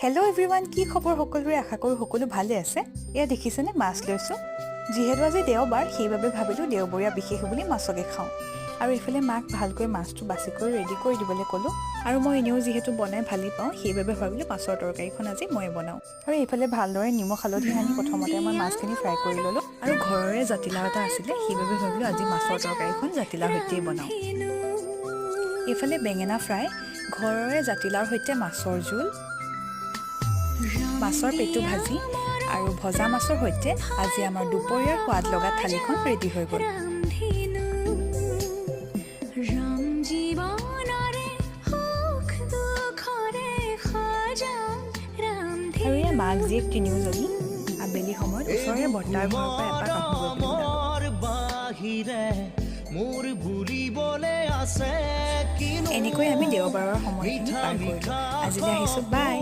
Hello' everyone, কি খবৰ সকলোৰে? আশা কৰোঁ সকলো ভালে আছে। এয়া দেখিছেনে, মাছ লৈছোঁ। যিহেতু আজি দেওবাৰ, সেইবাবে ভাবিলোঁ দেওবৰীয়া বিশেষ বুলি মাছকে খাওঁ। আৰু এইফালে মাক ভালকৈ মাছটো বাছি কৰি ৰেডি কৰি দিবলৈ ক'লোঁ। আৰু মই এনেও যিহেতু বনাই ভালেই পাওঁ, সেইবাবে ভাবিলোঁ মাছৰ তৰকাৰীখন আজি ময়ে বনাওঁ। আৰু এইফালে ভালদৰে নিমখ হালধি সানি প্ৰথমতে মই মাছখিনি ফ্ৰাই কৰি ল'লোঁ। আৰু ঘৰৰে জাতিলাও এটা আছিলে, সেইবাবে ভাবিলোঁ আজি মাছৰ তৰকাৰীখন জাতিলাওৰ সৈতেই বনাওঁ। এইফালে বেঙেনা ফ্ৰাই, ঘৰৰে জাতিলাওৰ সৈতে মাছৰ জোল, মাছৰ পেটু ভাজি আৰু ভজা মাছৰ সৈতে আজি আমাৰ দুপৰীয়াৰ সোৱাদ লগা থালিখন ৰেডি হৈ গ'ল। আৰু এয়া মাক জীয়েক তিনিওজনী আবেলি সময়ত ওচৰৰে বৰ্তাৰ ঘৰৰ পৰা এপাক আহোঁ বুলি ওলালোঁ। এনেকৈ আমি দেওবাৰৰ সময়খিনি পাৰ কৰিলোঁ। আজিলৈ আহিছোঁ, বাই।